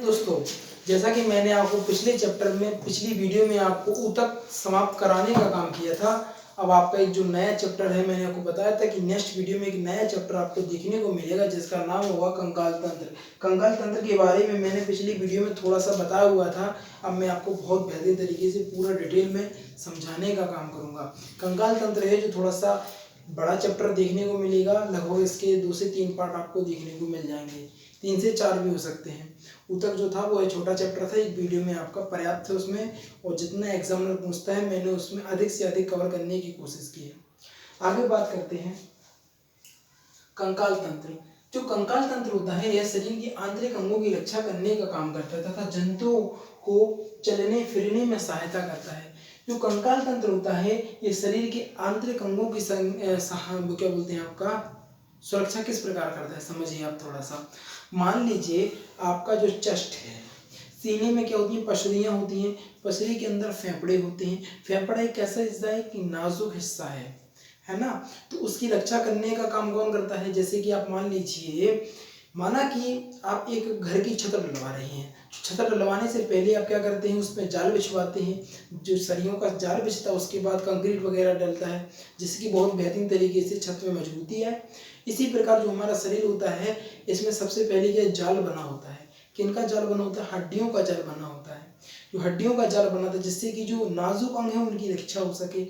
दोस्तों, जैसा कि मैंने आपको पिछली वीडियो में आपको ऊतक समाप्त कराने का काम किया था। अब आपका एक जो नया चैप्टर है, मैंने आपको बताया था कि नेक्स्ट वीडियो में एक नया चैप्टर आपको देखने को मिलेगा जिसका नाम होगा कंकाल तंत्र। कंकाल तंत्र के बारे में मैंने पिछली वीडियो में थोड़ा सा बताया हुआ था। अब मैं आपको बहुत बेहतरीन तरीके से पूरा डिटेल में समझाने का काम करूँगा। कंकाल तंत्र है जो थोड़ा सा बड़ा चैप्टर देखने को मिलेगा। लगभग इसके 2 से 3 पार्ट आपको देखने को मिल जाएंगे, 3 से 4 भी हो सकते हैं। ऊतक जो था वो एक छोटा चैप्टर था, एक वीडियो में आपका पर्याप्त है उसमें, और जितना एग्जामिनर पूछता है मैंने उसमें अधिक से अधिक कवर करने की कोशिश की है। आगे बात करते हैं कंकाल तंत्र। जो कंकाल तंत्र होता है यह शरीर के आंतरिक अंगों की रक्षा करने का काम करता है तथा जंतुओं को चलने फिरने में सहायता करता है। जो कंकाल तंत्र होता है ये शरीर के आंतरिक अंगों की क्या बोलते हैं आपका सुरक्षा किस प्रकार करता है, समझिए आप थोड़ा सा। मान लीजिए आपका जो चेस्ट है, सीने में क्या होती है, पसलियाँ होती हैं, पसली के अंदर फेफड़े होते हैं। फेफड़ा एक ऐसा हिस्सा है कि नाजुक हिस्सा है ना, तो उसकी रक्षा करने का काम कौन करता है। जैसे कि आप मान लीजिए, माना कि आप एक घर की छत डलवा रहे हैं, छत डलवाने से पहले आप क्या करते हैं, उसमें जाल बिछवाते हैं। जो सरियों का जाल बिछता है उसके बाद कंक्रीट वगैरह डलता है, जिसकी बहुत बेहतरीन तरीके से छत में मजबूती है। इसी प्रकार जो हमारा शरीर होता है इसमें सबसे पहले क्या जाल बना होता है। किनका जाल बना होता है, हड्डियों का जाल बना होता है। जो हड्डियों का जाल बना था जिससे कि जो नाजुक अंग है उनकी रक्षा हो सके।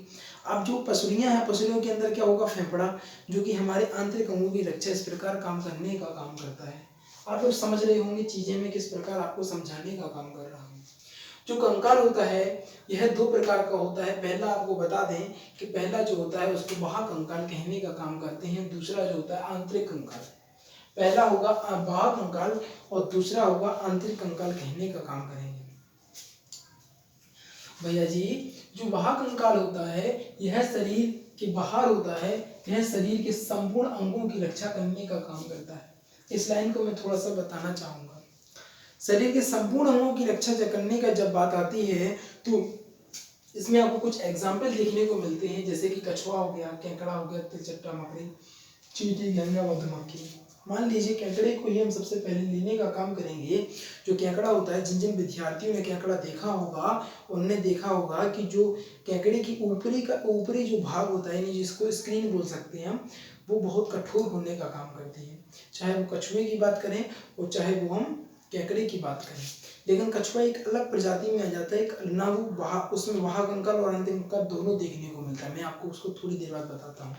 अब जो पसलियां हैं, पसलियों के अंदर क्या होगा, फेफड़ा, जो कि हमारे आंतरिक अंगों की रक्षा इस प्रकार काम करने का काम करता है। आप लोग समझ रहे होंगे चीजें मैं किस प्रकार आपको समझाने का काम कर रहा हूँ। जो कंकाल होता है यह 2 प्रकार का होता है। पहला आपको बता दें कि पहला जो होता है उसको बाह्य कंकाल कहने का काम करते हैं। दूसरा जो होता है आंतरिक कंकाल। पहला होगा बाह्य कंकाल और दूसरा होगा आंतरिक कंकाल कहने का काम करेंगे। भैया जी, जो बाह्य कंकाल होता है यह शरीर के बाहर होता है, यह शरीर के संपूर्ण अंगों की रक्षा करने का काम करता है। इस लाइन को मैं थोड़ा सा बताना चाहूंगा। शरीर के संपूर्ण अंगों की रक्षा करने का जब बात आती है तो इसमें आपको कुछ एग्जाम्पल देखने को मिलते हैं, जैसे कि कछुआ हो गया, केकड़ा हो गया, तिलचट्टा मकड़ी, चींटी, घोंघा, मधुमक्खी। मान लीजिए केकड़े को ही हम सबसे पहले लेने का काम करेंगे। जो केकड़ा होता है, जिन जिन विद्यार्थियों ने केकड़ा देखा होगा उनने देखा होगा कि जो केकड़े की ऊपरी जो भाग होता है, जिसको स्क्रीन बोल सकते हैं हम, वो बहुत कठोर होने का काम करती है। चाहे वो कछुए की बात करें और चाहे वो हम केकड़े की बात करें। लेकिन कछुआ एक अलग प्रजाति में आ जाता है, ना वो उसमें बाह्य कंकाल और आंतरिक कंकाल दोनों देखने को मिलता है। मैं आपको उसको थोड़ी देर बाद बताता हूँ।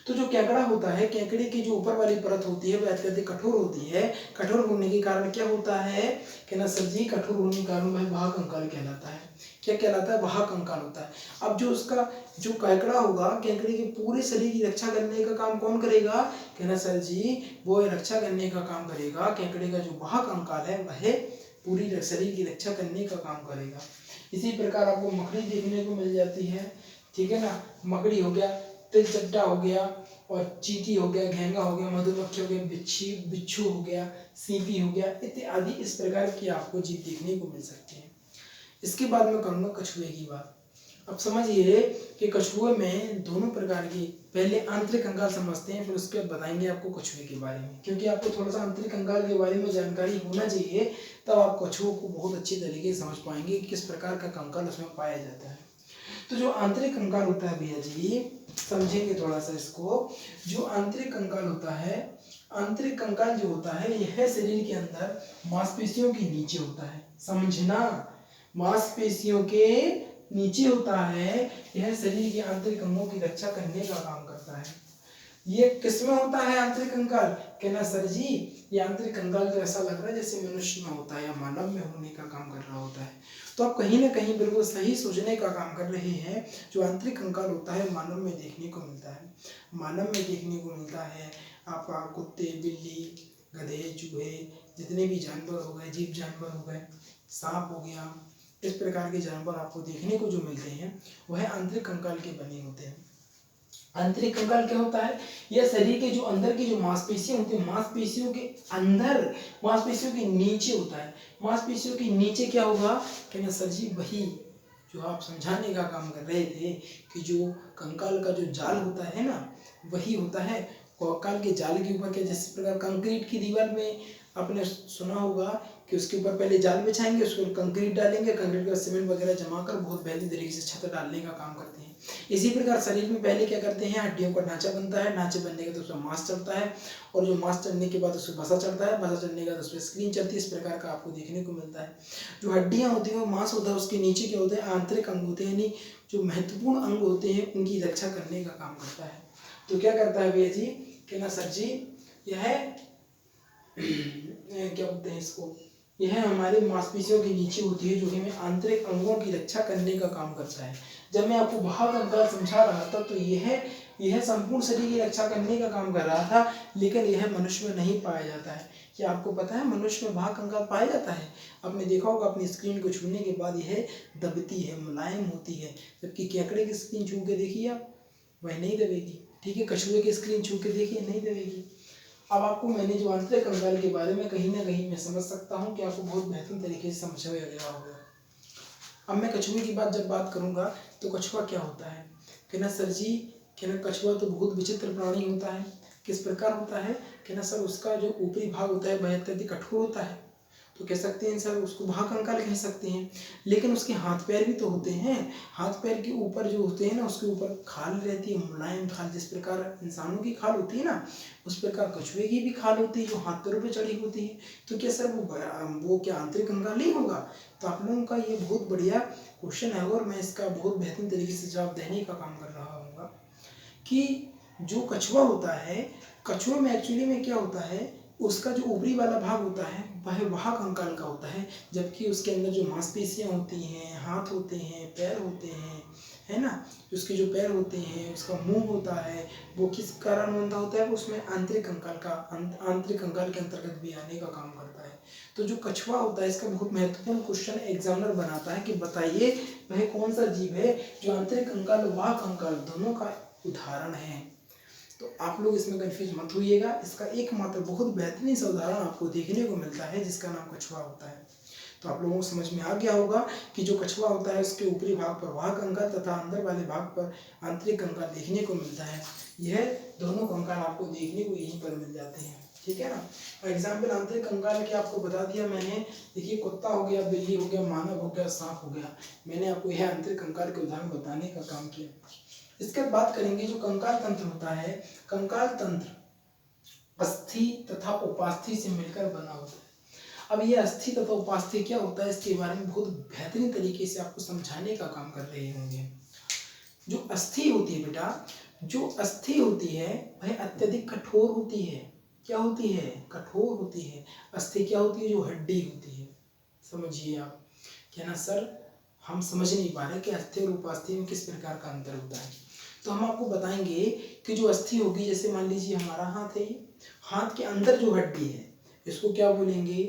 तो जो केकड़ा होता है, केकड़े की जो ऊपर वाली परत होती है वह अत्यधिक कठोर होती है। कठोर होने के कारण क्या होता है कि ना सर जी, कठोर होने के कारण वह बाह्य कंकाल कहलाता है। क्या कहलाता है, बाह्य कंकाल होता है। अब जो उसका जो केकड़ा होगा, केकड़े के पूरे शरीर की रक्षा करने का काम कौन करेगा, कहना सर जी, वो रक्षा करने का काम करेगा। केकड़े का जो बाह्य कंकाल है वह पूरी शरीर की रक्षा करने का काम करेगा। इसी प्रकार आपको मकड़ी देखने को मिल जाती है, ठीक है ना। मकड़ी हो गया, तिलचट्टा हो गया, और चींटी हो गया, घेंगा हो गया, मधुमक्खी हो गया, बिच्छू हो गया, सीपी हो गया, इत्यादि इस प्रकार की आपको जीव देखने को मिल सकते हैं। इसके बाद मैं कहूँगा कछुए की बात। अब समझिए कि कछुए में दोनों प्रकार की, पहले आंतरिक कंकाल समझते हैं, फिर उसके बाद बताएंगे आपको कछुए के बारे में, क्योंकि आपको थोड़ा सा आंतरिक कंकाल के बारे में जानकारी होना चाहिए, तब आप कछुओं को बहुत अच्छी तरीके से समझ पाएंगे कि किस प्रकार का कंकाल उसमें पाया जाता है। तो जो आंतरिक कंकाल होता है भैया जी, समझेंगे थोड़ा सा इसको। जो आंतरिक कंकाल होता है, आंतरिक कंकाल जो होता है यह शरीर के अंदर मांसपेशियों के नीचे होता है, समझना, मांसपेशियों के नीचे होता है। यह शरीर के आंतरिक अंगों की रक्षा करने का काम करता है। ये किसमें होता है आंतरिक कंकाल, कहना सर जी, ये आंतरिक कंकाल तो ऐसा लग रहा है जैसे मनुष्य में होता है या मानव में होने का काम कर रहा होता है। तो आप कहीं ना कहीं बिल्कुल सही सोचने का काम कर रहे हैं। जो आंतरिक कंकाल होता है मानव में देखने को मिलता है, मानव में देखने को मिलता है। आपका कुत्ते, बिल्ली, गधे, चूहे, जितने भी जानवर हो गए, जीव जानवर हो गए, सांप हो गया, इस प्रकार के जानवर आपको देखने को जो मिलते हैं वह आंतरिक कंकाल के बने होते हैं। आंतरिक कंकाल क्या होता है, यह शरीर के जो अंदर की जो मांसपेशियां होती है, मांसपेशियों के अंदर, मांसपेशियों के नीचे होता है। मांसपेशियों के नीचे क्या होगा, कहना सर जी, वही जो आप समझाने का काम कर रहे थे कि जो कंकाल का जो जाल होता है ना, वही होता है। कंकाल के जाल के ऊपर क्या, जिस प्रकार कंक्रीट की दीवार में आपने सुना होगा कि उसके ऊपर पहले जाल बिछाएंगे, उसके ऊपर कंक्रीट डालेंगे, कंक्रीट के बाद सीमेंट वगैरह जमा कर बहुत बेहतरीन तरीके से छत डालने का काम करते हैं। इसी प्रकार शरीर में पहले क्या करते हैं, हड्डियों का ढांचा बनता है, ढांचे बनने के बाद उसमें मांस चढ़ता है, और जो मांस चढ़ने के बाद उसमें वसा चढ़ता है, वसा चढ़ने के बाद उसमें स्क्रीन चढ़ती है। इस प्रकार का आपको देखने को मिलता है। जो हड्डियाँ होती हैं वो मांस होता है, उसके नीचे क्या होते हैं, आंतरिक अंग होते हैं, यानी जो महत्वपूर्ण अंग होते हैं उनकी रक्षा करने का काम करता है। तो क्या करता है भैया जी कि ना सर जी, यह क्या बोलते हैं इसको, यह हमारे मांसपेशियों के नीचे होती है, जो कि हमें आंतरिक अंगों की रक्षा करने का काम करता है। जब मैं आपको बाह्य कंकाल समझा रहा था तो यह संपूर्ण शरीर की रक्षा करने का काम कर रहा था, लेकिन यह मनुष्य में नहीं पाया जाता है। क्या आपको पता है मनुष्य में बाह्य कंकाल पाया जाता है? आपने देखा होगा अपनी स्क्रीन को छूने के बाद यह दबती है, मुलायम होती है, जबकि केकड़े की स्क्रीन छू के देखिए आप, वह नहीं दबेगी। ठीक है, कछुए की स्क्रीन छू के देखिए, नहीं दबेगी। अब आपको मैंने जो आंतरिक कंकाल के बारे में कहीं ना कहीं मैं समझ सकता हूँ कि आपको बहुत बेहतरीन तरीके से समझ में गया होगा। अब मैं कछुए की जब बात करूँगा तो कछुआ क्या होता है कि ना सर जी, कि ना कछुआ तो बहुत विचित्र प्राणी होता है। किस प्रकार होता है कि ना सर, उसका जो ऊपरी भाग होता है वह अत्यधिक कठोर होता है, तो कह सकते हैं सर उसको बाह्य कंकाल कह सकते हैं। लेकिन उसके हाथ पैर भी तो होते हैं, हाथ पैर के ऊपर जो होते हैं ना, उसके ऊपर खाल रहती है, मुलायम खाल, जिस प्रकार इंसानों की खाल होती है ना, उस प्रकार कछुए की भी खाल होती है जो हाथ पैरों पे चढ़ी होती है। तो क्या सर वो क्या आंतरिक कंकाल नहीं होगा? तो आप लोगों का ये बहुत बढ़िया क्वेश्चन है और मैं इसका बहुत बेहतरीन तरीके से जवाब देने का काम कर रहा हूँ कि जो कछुआ होता है, कछुए में एक्चुअली में क्या होता है, उसका जो ऊपरी वाला भाग होता है वह बाह्य कंकाल का होता है, जबकि उसके अंदर जो मांसपेशियां होती हैं, हाथ होते हैं, पैर होते हैं, है ना, उसके जो पैर होते हैं, उसका मुंह होता है, वो किस कारण बनता होता है, उसमें आंतरिक कंकाल के अंतर्गत भी आने का काम करता है। तो जो कछुआ होता है, इसका बहुत महत्वपूर्ण क्वेश्चन एग्जामिनर बनाता है कि बताइए वह कौन सा जीव है जो आंतरिक कंकाल और बाह्य कंकाल दोनों का उदाहरण है। तो आप लोग इसमें कंफ्यूज मत होइएगा, इसका एकमात्र बहुत बेहतरीन सा उदाहरण आपको देखने को मिलता है जिसका नाम कछुआ होता है। तो आप लोगों को समझ में आ गया होगा कि जो कछुआ होता है उसके ऊपरी भाग पर बाह्य कंकाल तथा अंदर वाले भाग पर आंतरिक कंकाल देखने को मिलता है। यह दोनों कंकाल आपको देखने को यहीं पर मिल जाते हैं। ठीक है ना। एग्जाम्पल आंतरिक कंकाल के आपको बता दिया मैंने। देखिए, कुत्ता हो गया, बिल्ली हो गया, मानव हो गया, सांप हो गया, मैंने आपको यह आंतरिक कंकाल के उदाहरण बताने का काम किया। इसके बाद बात करेंगे जो कंकाल तंत्र होता है। कंकाल तंत्र अस्थि तथा उपास्थि से मिलकर बना होता है। अब ये अस्थि तथा उपास्थि क्या होता है, इसके बारे में बहुत बेहतरीन तरीके से आपको समझाने का काम कर रहे होंगे। जो अस्थि होती है बेटा, जो अस्थि होती है वह अत्यधिक कठोर होती है। क्या होती है? कठोर होती है। अस्थि क्या होती है? जो हड्डी होती है। समझिए आप, क्या ना सर हम समझ नहीं पा रहे कि अस्थि और उपास्थि में किस प्रकार का अंतर होता है। तो हम आपको बताएंगे कि जो अस्थि होगी, जैसे मान लीजिए हमारा हाथ है, हाथ के अंदर जो हड्डी है इसको क्या बोलेंगे?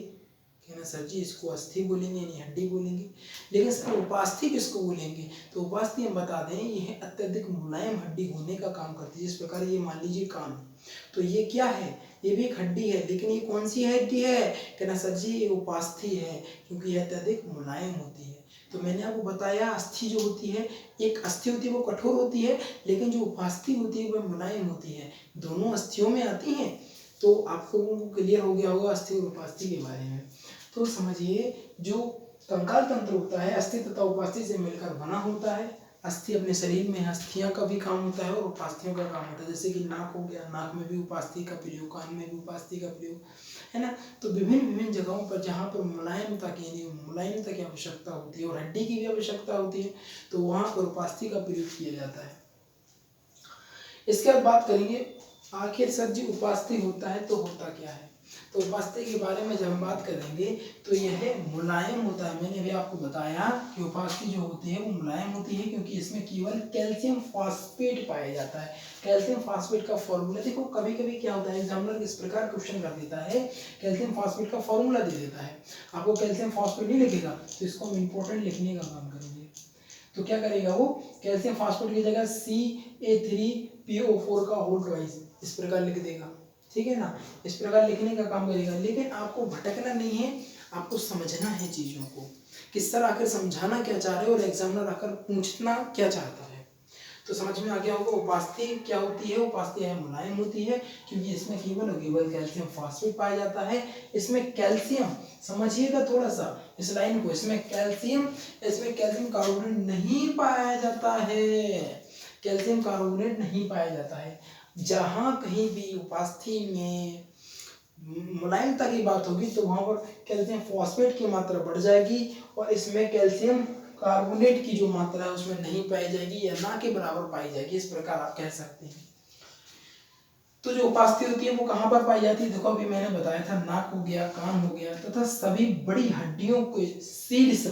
क्या ना सर जी, इसको अस्थि बोलेंगे यानी हड्डी बोलेंगे। लेकिन सर उपास्थि किसको बोलेंगे? तो उपास्थि हम बता दें, यह अत्यधिक मुलायम हड्डी होने का काम करती है। जिस प्रकार ये मान लीजिए कान, तो ये क्या है? ये भी एक हड्डी है, लेकिन ये कौन सी हड्डी है? क्या ना सर जी, ये उपास्थि है, क्योंकि यह अत्यधिक मुलायम होती है। तो मैंने आपको बताया अस्थि जो होती है, एक अस्थि होती है वो कठोर होती है, लेकिन जो उपास्थि होती है वह मुलायम होती है। दोनों अस्थियों में आती हैं। तो आप लोगों को क्लियर हो गया होगा अस्थि और उपास्थि के बारे में। तो समझिए, जो कंकाल तंत्र होता है अस्थि तथा उपास्थि से मिलकर बना होता है। अस्थि अपने शरीर में अस्थियां का भी काम होता है और उपास्थियों का काम होता है। जैसे कि नाक हो गया, नाक में भी उपास्थि का प्रयोग, कान में भी उपास्थि का प्रयोग, है ना। तो विभिन्न जगहों पर जहाँ पर मुलायमता की आवश्यकता होती है और हड्डी की भी आवश्यकता होती है, तो वहाँ पर उपास्थि का प्रयोग किया जाता है। इसके बाद बात करेंगे आखिर सर जी उपास्थि होता है तो होता क्या है। तो उपास्थि के बारे में जब हम बात करेंगे तो यह मुलायम होता है। मैंने अभी आपको बताया कि उपास्थि जो होती है वो मुलायम होती है, क्योंकि इसमें केवल कैल्शियम फॉस्फेट पाया जाता है। कैल्शियम फॉस्फेट का फॉर्मूला देखो, कभी कभी क्या होता है एग्जामिनर इस प्रकार क्वेश्चन कर देता है, कैल्शियम फॉस्फेट का फॉर्मूला दे देता है, आपको कैल्शियम फॉस्फेट नहीं लिखेगा तो इसको हम इंपॉर्टेंट लिखने का काम करेंगे। तो क्या करेगा वो, कैल्शियम फॉस्फेट की जगह CA3PO4 का होल ट्वाइस इस प्रकार लिख देगा। ठीक है ना, इस प्रकार लिखने का काम करेगा। लेकिन आपको भटकना नहीं है, आपको समझना है चीजों को कि सर आकर समझाना क्या चाह रहे हो और एग्जामिनर आकर पूछना क्या चाहता है। तो समझ में आ गया होगा उपास्थि क्या होती है। उपास्थि है मुलायम होती है क्योंकि इसमें केवल और केवल कैल्शियम फॉस्फेट पाया जाता है। इसमें कैल्शियम, समझिएगा थोड़ा सा इस लाइन को, इसमें कैल्शियम कार्बोनेट नहीं पाया जाता है, कैल्शियम कार्बोनेट नहीं पाया जाता है। जहाँ कहीं भी उपास्थि में मुलायमता की बात होगी तो वहाँ पर कैल्शियम फॉस्फेट की मात्रा बढ़ जाएगी और इसमें कैल्शियम कार्बोनेट की जो मात्रा है उसमें नहीं पाई जाएगी या ना के बराबर पाई जाएगी, इस प्रकार आप कह सकते हैं। तो जो उपास्थि होती है वो कहाँ पर पाई जाती है, देखो अभी मैंने बताया था नाक हो गया, कान हो गया तथा सभी बड़ी हड्डियों के शीर्ष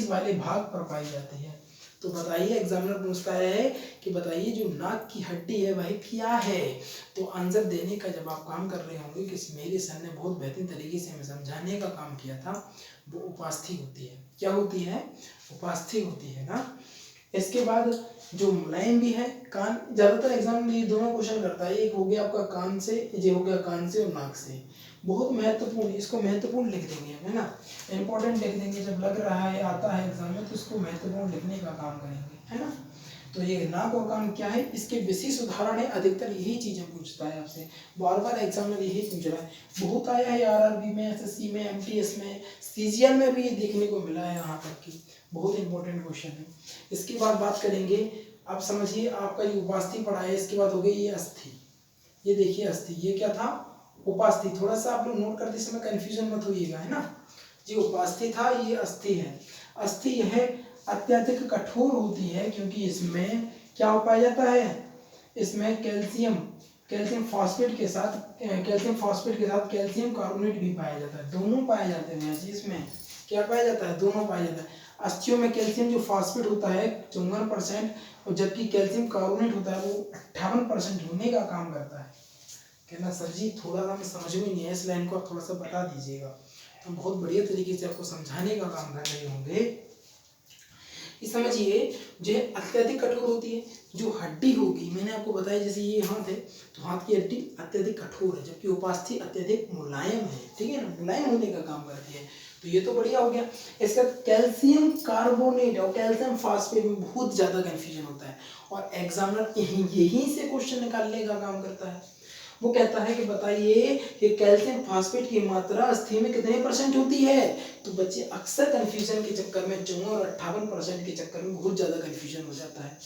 वाले भाग पर पाई जाती है। तो बताइए, एग्जामिनर पूछता है कि बताइए जो नाक की हड्डी है वह क्या है। तो आंसर देने का जब आप काम कर रहे होंगे कि मेरे सर ने बहुत बेहतरीन तरीके से हमें समझाने का काम किया था, वो उपास्थि होती है। क्या होती है, उपास्थि होती है ना। इसके बाद जो मुलायम भी है, कान, ज्यादातर एग्जाम में ये दोनों क्वेश्चन करता है, एक हो गया आपका कान से, ये हो गया कान से और नाक से। बहुत महत्वपूर्ण, इसको महत्वपूर्ण लिख देंगे है ना, इंपॉर्टेंट लिख देंगे, जब लग रहा है आता है एग्जाम में तो इसको महत्वपूर्ण लिखने का काम करेंगे है ना। तो ये नाक और कान क्या है, इसके विशेष उदाहरण है, अधिकतर यही चीजें पूछता है आपसे, बार बार एग्जाम में यही पूछ रहा है। बहुत आया है आरआरबी में, एसएससी में, एमटीएस में, सीजीएल में भी ये देखने को मिला है यहाँ तक कि बहुत इंपॉर्टेंट क्वेश्चन है। इसके बाद बात करेंगे, आप समझिए आपका ये उपास्थि पढ़ा है, इसके बाद हो गई ये अस्थि। ये देखिए अस्थि, ये क्या था, उपास्थि। थोड़ा सा आप लोग नोट करते समय कंफ्यूजन मत होइएगा है ना। जी उपास्थि था, ये अस्थि है। अस्थि यह अत्यधिक कठोर होती है क्योंकि इसमें क्या हो पाया जाता है, इसमें कैल्शियम फॉस्फेट के साथ कैल्शियम कार्बोनेट भी पाया जाता है, दोनों पाए जाते हैं। इसमें क्या पाया जाता है, दोनों पाया जाता है। अस्थियों में कैल्शियम जो फॉस्फेट होता है 54% और जबकि कैल्शियम कार्बोनेट होता है वो 58% होने का काम करता है। कहना सर जी थोड़ा सा हमें समझ में नहीं है, इस लाइन को आप थोड़ा सा बता दीजिएगा। हम बहुत बढ़िया तरीके से आपको समझाने का काम कर रहे होंगे। समझिए जो है अत्यधिक कठोर होती है, जो हड्डी होगी मैंने आपको बताया, जैसे ये हाथ है तो हाथ की हड्डी अत्यधिक कठोर है जबकि उपास्थि अत्यधिक मुलायम है, ठीक है ना, मुलायम होने का काम करती है। तो ये तो बढ़िया हो गया। इसका कैल्शियम कार्बोनेट और कैल्शियम फॉस्फेट में बहुत ज्यादा कंफ्यूजन होता है और एग्जामिनर यहीं से क्वेश्चन निकालने का काम करता है। वो कहता है कि बताइए कि कैल्शियम फॉस्फेट की मात्रा अस्थि में कितने % होती है। तो बच्चे अक्सर कंफ्यूजन के चक्कर में 54 और 58% के चक्कर में बहुत ज्यादा कंफ्यूजन हो जाता है।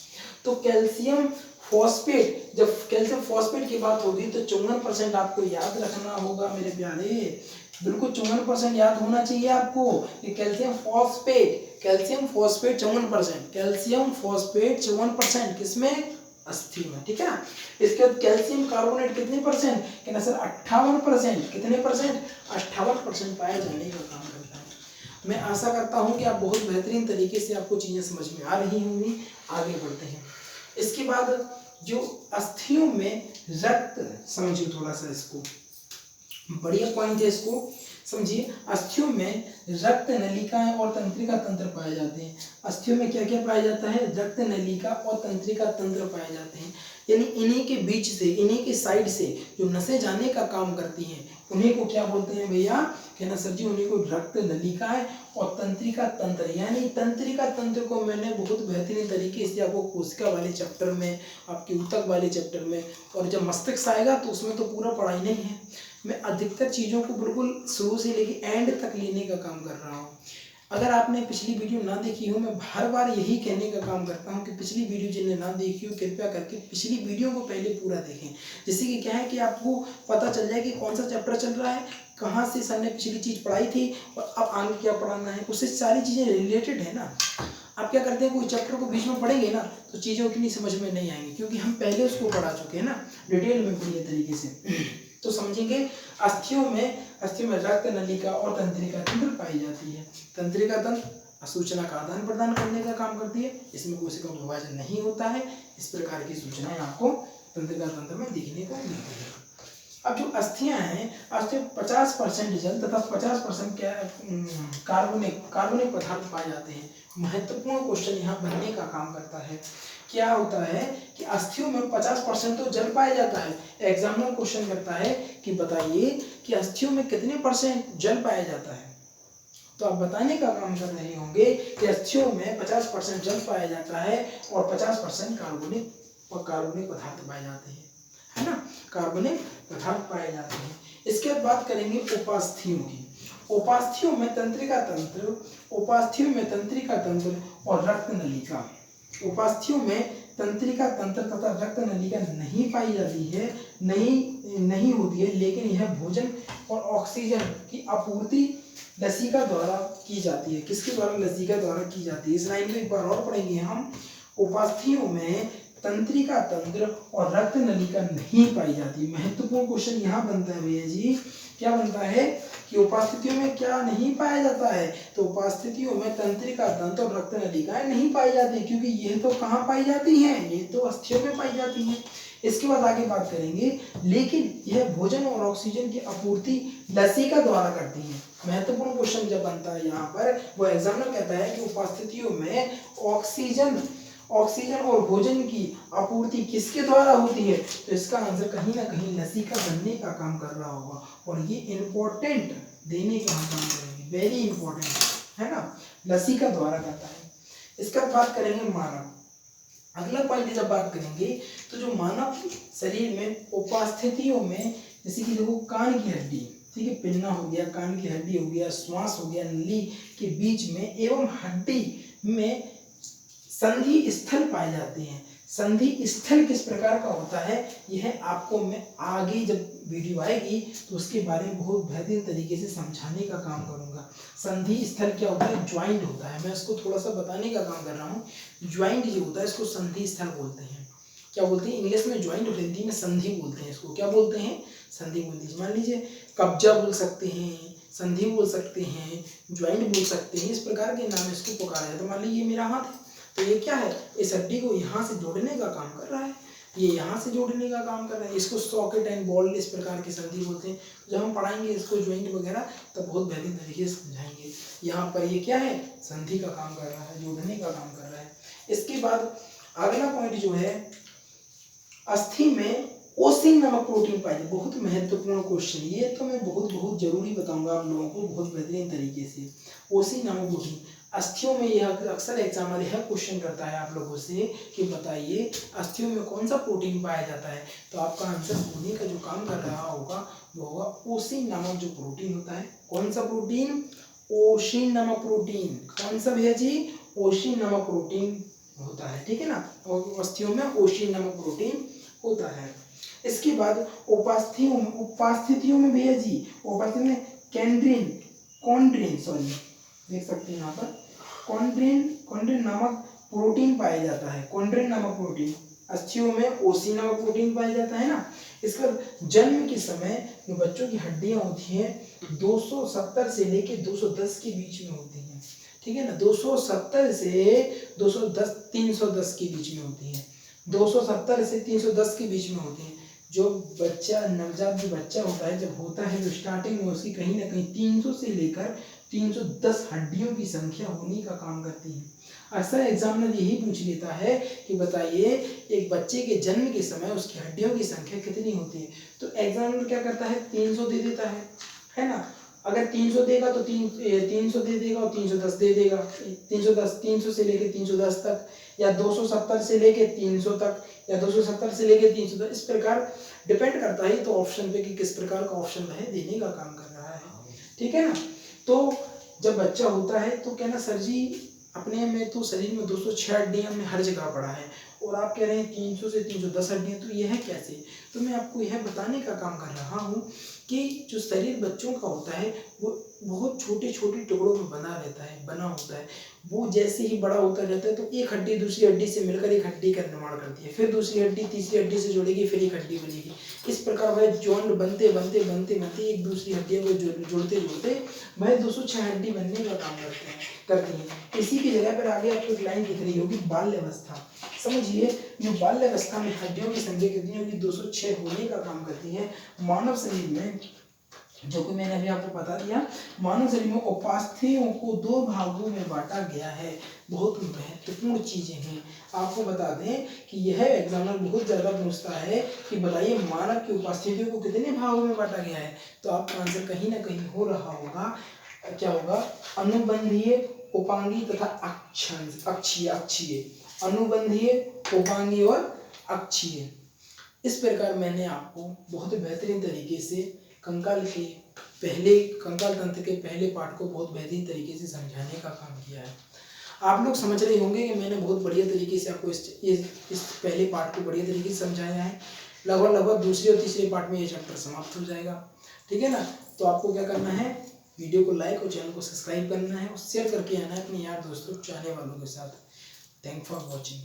तो कैल्शियम फॉस्फेट, जब कैल्शियम फॉस्फेट की बात होगी तो 54% आपको याद रखना होगा मेरे प्यारे, बिल्कुल 54% याद होना चाहिए आपको कि कैल्शियम फॉस्फेट 54% किसमें, अस्थि में, ठीक है ना। इसके बाद कैल्शियम कार्बोनेट कितने %, कहना सर 58%, कितने %, 58% पाया जाने का काम करता है। मैं आशा करता हूं कि आप बहुत बेहतरीन तरीके से आपको चीजें समझ में आ रही होंगी। आगे बढ़ते हैं। इसके बाद जो अस्थियों में रक्त, समझिए थोड़ा सा इसको, बढ़िया पॉइंट है, इसको समझिए। अस्थियों में रक्त नलिकाएं और तंत्रिका तंत्र पाए जाते हैं। अस्थियों में क्या क्या पाया जाता है, रक्त नलिका और तंत्रिका तंत्र पाए जाते हैं, यानी इन्हीं के बीच से, इन्हीं के साइड से जो नसें जाने का काम करती हैं उन्हीं को क्या बोलते हैं भैया, कहना सर जी उन्हीं को रक्त नलिकाएं और तंत्रिका तंत्र। यानी तंत्रिका तंत्र को मैंने बहुत बेहतरीन तरीके से आपको कोशिका वाले चैप्टर में, आपके ऊतक वाले चैप्टर में, और जब मस्तिष्क आएगा तो उसमें तो पूरा पढ़ाई नहीं है, मैं अधिकतर चीज़ों को बिल्कुल शुरू से लेके एंड तक लेने का काम कर रहा हूँ। अगर आपने पिछली वीडियो ना देखी हो, मैं हर बार यही कहने का काम करता हूँ कि पिछली वीडियो जिन्हें ना देखी हो कृपया करके पिछली वीडियो को पहले पूरा देखें, जिससे कि क्या है कि आपको पता चल जाए कि कौन सा चैप्टर चल रहा है, कहाँ से सर ने पिछली चीज़ पढ़ाई थी और अब आगे क्या पढ़ाना है, उससे सारी चीज़ें रिलेटेड है ना। आप क्या करते हैं, कोई चैप्टर को बीच में पढ़ेंगे ना तो चीज़ें उतनी समझ में नहीं आएंगी, क्योंकि हम पहले उसको पढ़ा चुके हैं ना डिटेल में बढ़िया तरीके से। तो समझेंगे अस्थियों में रक्त नलिका और तंत्रिका तंत्र पाई जाती है। तंत्रिका तंत्र सूचना का आदान प्रदान करने का काम करती है, इसमें कोशिका विभाजन नहीं होता है, इस प्रकार की सूचनाएं आपको तंत्रिका तंत्र में देखने को मिलती है। अब जो अस्थियां हैं, अस्थियों 50% जल तथा 50% कार्बनिक पदार्थ पाए जाते हैं। महत्वपूर्ण क्वेश्चन यहाँ बनने का काम करता है। क्या होता है कि अस्थियों में 50% तो जल पाया जाता है। एग्जामिनर क्वेश्चन करता है कि बताइए कि अस्थियों में कितने % जल पाया जाता है। तो आप बताने का काम कर रहे होंगे कि अस्थियों में 50% जल पाया जाता है और 50% कार्बनिक पदार्थ पाए जाते हैं, है ना, कार्बनिक पदार्थ पाए जाते हैं। इसके बाद बात करेंगे उपास्थियों की। उपास्थियों में तंत्रिका तंत्र और रक्त नलिका। उपास्थियों में तंत्रिका तंत्र तथा रक्त नलिका नहीं पाई जाती है, नहीं होती है, लेकिन यह भोजन और ऑक्सीजन की आपूर्ति लसिका द्वारा की जाती है। किसके द्वारा? लसिका द्वारा की जाती है। इस लाइन को एक बार और पढ़ेंगे हम। उपास्थियों में तंत्रिका तंत्र और रक्त नलिका नहीं पाई जाती। महत्वपूर्ण क्वेश्चन यहाँ बनता है भैया जी, क्या बनता है कि उपास्थितियों में क्या नहीं पाया जाता है? तो उपास्थितियों में तंत्रिका तंत्र और रक्त नलिकाएं नहीं पाई जाती, क्योंकि ये तो कहाँ पाई जाती हैं? ये तो अस्थियों में पाई जाती हैं। इसके बाद आगे बात करेंगे, लेकिन यह भोजन और ऑक्सीजन की आपूर्ति लसिका द्वारा करती है। महत्वपूर्ण क्वेश्चन जब बनता है यहाँ पर, वो एग्जामिनर कहता है कि उपास्थितियों में ऑक्सीजन और भोजन की आपूर्ति किसके द्वारा होती है? तो इसका आंसर कहीं ना कहीं लसिका बनने का काम कर रहा होगा, और ये इंपॉर्टेंट देने का हम काम करेंगे, वेरी इंपॉर्टेंट है ना, लसिका द्वारा करता है। इसका बात करेंगे मानव। अगला पॉइंट जब बात करेंगे तो जो मानव शरीर में उपास्थितियों में, जैसे कि देखो कान की हड्डी, ठीक है, पिन्ना हो गया, कान की हड्डी हो गया, श्वास हो गया, नली के बीच में एवं हड्डी में संधि स्थल पाए जाते हैं। संधि स्थल किस प्रकार का होता है, यह आपको मैं आगे जब वीडियो आएगी तो उसके बारे में बहुत बेहतरीन तरीके से समझाने का काम करूंगा। संधि स्थल क्या होता है? ज्वाइंट होता है। मैं इसको थोड़ा सा बताने का काम कर रहा हूँ। ज्वाइंट जो होता है इसको संधि स्थल बोलते हैं। क्या बोलते हैं? इंग्लिश में ज्वाइंट और हिंदी में संधि बोलते हैं। इसको क्या बोलते हैं? संधि बोलते हैं। मान लीजिए कब्जा बोल सकते हैं, संधि बोल सकते हैं, ज्वाइंट बोल सकते हैं, इस प्रकार के नाम इसको पुकारा जाता है। मान लीजिए ये मेरा हाथ है, तो ये क्या है? इस हड्डी को यहाँ से जोड़ने का काम कर रहा है, ये यहाँ से जोड़ने का काम कर रहा है। इसको सॉकेट एंड बॉल इस प्रकार की संधि बोलते हैं। जब हम पढ़ाएंगे इसको ज्वाइंट वगैरह तब बहुत बेहतरीन तरीके से समझाएंगे। यहाँ पर ये क्या है? संधि का काम कर रहा है, जोड़ने का काम कर रहा है। इसके बाद अगला पॉइंट जो है, अस्थि में ओसिन नामक प्रोटीन पाई जाती है। बहुत महत्वपूर्ण क्वेश्चन, ये तो मैं बहुत जरूरी बताऊंगा आप लोगों को बहुत बेहतरीन तरीके से। ओसिन नामक प्रोटीन अस्थियों में, यह अक्सर एग्जामिनर यह क्वेश्चन करता है आप लोगों से कि बताइए अस्थियों में कौन सा प्रोटीन पाया जाता है, तो आपका आंसर होने का जो काम कर रहा होगा वो होगा ओसिन नामक जो प्रोटीन होता है। कौन सा प्रोटीन? ओसिन नामक प्रोटीन। कौन सा भैया जी? ओसिन नामक प्रोटीन होता है, ठीक है ना। और अस्थियों में ओसिन नामक प्रोटीन होता है। इसके बाद उपास्थितियों में भैया जी, उपास्थितियों में कॉन्ड्रिन देख सकते हैं यहाँ पर, कॉन्ड्रिन नामक प्रोटीन पाया जाता है। कॉन्ड्रिन नामक प्रोटीन अस्थियों में ओसिन नामक प्रोटीन पाया जाता है ना। इसका जन्म के समय जो बच्चों की हड्डियां होती हैं 270 से लेके 210 के बीच में होती हैं, ठीक है ना। 270 से 210 310 के बीच में होती हैं। 270 से 310 के बीच में होती हैं। जो बच्चा, नवजात जो बच्चा होता है, जब होता है तो स्टार्टिंग में उसकी कहीं ना कहीं 300 से लेकर 310 हड्डियों की संख्या होने का काम करती है। अक्सर एग्जामिनर यही पूछ लेता है कि बताइए एक बच्चे के जन्म के समय उसकी हड्डियों की संख्या कितनी होती है, तो एग्जामिनर क्या करता है? 300 दे देता है ना। अगर 300 देगा तो 300 दे देगा और 310 दे देगा। 300 से लेके 310 तक, या 270 से लेके 300 तक, या 270 से लेके 300 तक, इस प्रकार डिपेंड करता है तो ऑप्शन पे कि किस प्रकार का ऑप्शन है देने का काम कर रहा है, ठीक है ना। तो जब बच्चा होता है तो कहना सर जी अपने में तो शरीर में 206 हड्डियां हमने हर जगह पढ़ा है, और आप कह रहे हैं 300 से 310 हड्डियां, तो यह है कैसे? तो मैं आपको यह बताने का काम कर रहा हूँ कि जो शरीर बच्चों का होता है वो बहुत छोटे छोटे टुकड़ों में बना होता है। वो जैसे ही बड़ा होता रहता है तो एक हड्डी दूसरी हड्डी से मिलकर एक हड्डी का निर्माण करती है, फिर दूसरी हड्डी तीसरी हड्डी से जुड़ेगी, फिर एक हड्डी बनेगी। इस प्रकार वह जॉइंट बनते एक दूसरी हड्डियों को जोड़ते वह 206 हड्डी बनने का काम करती है। इसी की जगह पर आगे आपको एक लाइन दिख रही होगी, बाल्यावस्था। समझिए जो बाल्यावस्था में हड्डियों की संख्या कितनी होगी? 206 होने का काम करती है। मानव शरीर में, जो कि मैंने अभी आपको बता दिया, मानव शरीर में उपास्थियों को 2 भागों में बांटा गया है। बहुत महत्वपूर्ण चीजें हैं। आपको बता दें कि यह एग्जामिनर बहुत ज्यादा पूछता है कि बताइए मानव की उपास्थितियों को कितने भागों में बांटा गया है, तो आपका आंसर कहीं ना कहीं हो रहा होगा क्या होगा, अनुबंधीय, उपांगी तथा अक्षीय, अनुबंधीय, उपांगी और अक्षीय। इस प्रकार मैंने आपको बहुत बेहतरीन तरीके से कंकाल तंत्र के पहले पार्ट को बहुत बेहतरीन तरीके से समझाने का काम किया है। आप लोग समझ रहे होंगे कि मैंने बहुत बढ़िया तरीके से आपको इस पहले पार्ट को बढ़िया तरीके से समझाया है। लगभग दूसरे और तीसरे पार्ट में ये चैप्टर समाप्त हो जाएगा। ठीक है ना। तो आपको क्या करना है, वीडियो को लाइक और चैनल को सब्सक्राइब करना है और शेयर करके आना है अपने यार दोस्तों, चाहने वालों के साथ। Thank for watching.